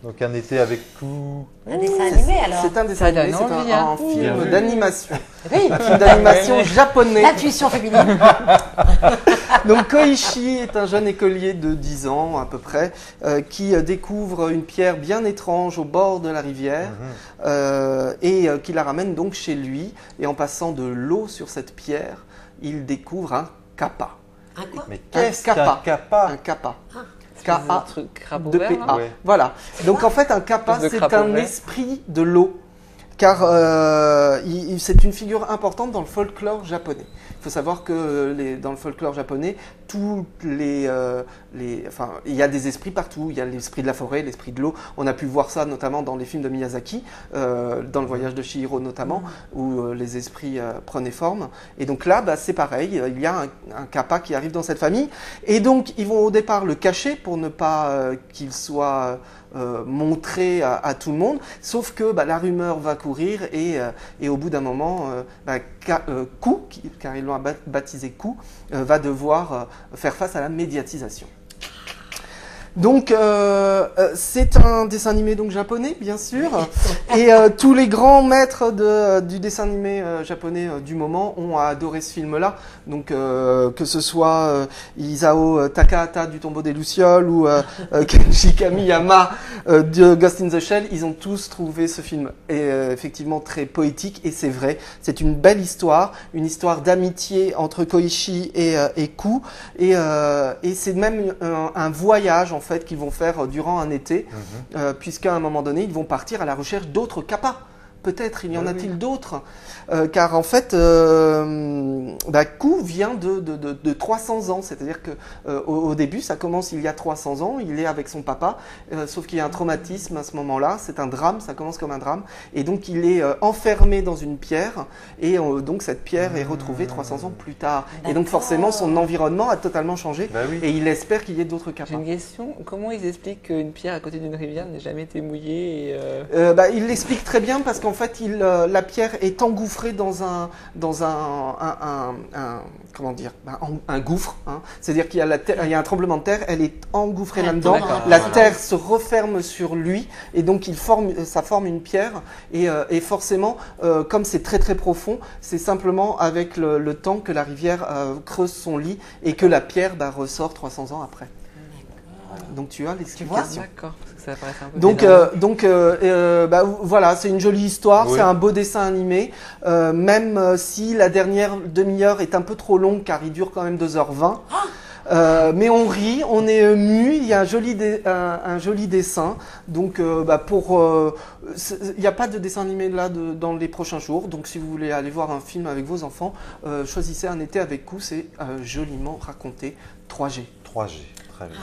Donc un été avec coup. Un dessin animé alors. C'est un dessin animé, donne c'est envie, un hein. film d'animation. Oui, Un film d'animation japonais. l'intuition féminine. Donc Koichi est un jeune écolier de 10 ans à peu près qui découvre une pierre bien étrange au bord de la rivière et qui la ramène donc chez lui. Et en passant de l'eau sur cette pierre, il découvre un kappa. Un quoi? Mais Un qu'est-ce qu'un kappa. kappa? Un kappa. Un K-A. truc crabe 2 ouvert, P-A. là. Ouais. Voilà. Donc en fait, un kappa, Espèce de c'est crapaud un vert. esprit de l'eau. Car c'est une figure importante dans le folklore japonais. Il faut savoir que dans le folklore japonais, il y a des esprits partout. Il y a l'esprit de la forêt, l'esprit de l'eau. On a pu voir ça notamment dans les films de Miyazaki, dans le voyage de Chihiro notamment, où les esprits prenaient forme. Et donc là, c'est pareil. Il y a un kappa qui arrive dans cette famille. Et donc, ils vont au départ le cacher pour ne pas qu'il soit montré à tout le monde, sauf que la rumeur va courir et au bout d'un moment, Ku, car ils l'ont baptisé Ku, va devoir faire face à la médiatisation. Donc c'est un dessin animé donc japonais bien sûr et tous les grands maîtres du dessin animé japonais du moment ont adoré ce film là, donc que ce soit Isao Takahata du Tombeau des Lucioles ou Kenji Kamiyama de Ghost in the Shell, ils ont tous trouvé ce film effectivement très poétique et c'est vrai, c'est une belle histoire, une histoire d'amitié entre Koichi et Ku et c'est même un voyage en fait qu'ils vont faire durant un été, puisqu'à un moment donné, ils vont partir à la recherche d'autres kappas. Peut-être, il y en a-t-il d'autres car en fait, Ku vient de 300 ans, c'est-à-dire que au début, ça commence il y a 300 ans, il est avec son papa, sauf qu'il y a un traumatisme à ce moment-là, c'est un drame, ça commence comme un drame, et donc il est enfermé dans une pierre, et donc cette pierre est retrouvée 300 ans plus tard. Et donc forcément, son environnement a totalement changé, et il espère qu'il y ait d'autres J'ai kappas. une question, comment ils expliquent qu'une pierre à côté d'une rivière n'ait jamais été mouillée Il l'explique très bien parce qu'en fait, la pierre est engouffrée dans un comment dire, un gouffre. Hein. C'est-à-dire qu'il y a il y a un tremblement de terre, elle est engouffrée là-dedans. La terre se referme sur lui et donc ça forme une pierre. Et forcément, comme c'est très très profond, c'est simplement avec le temps que la rivière creuse son lit et que la pierre ressort 300 ans après. Donc tu as l'explication. D'accord, parce que ça paraissait un peu Voilà, c'est une jolie histoire, Oui. c'est un beau dessin animé, même si la dernière demi-heure est un peu trop longue car il dure quand même 2h20. Mais on rit, on est ému, il y a un joli dessin. Donc il n'y a pas de dessin animé là dans les prochains jours. Donc si vous voulez aller voir un film avec vos enfants, choisissez Un été avec Ku, c'est joliment raconté. 3G. 3G, très bien.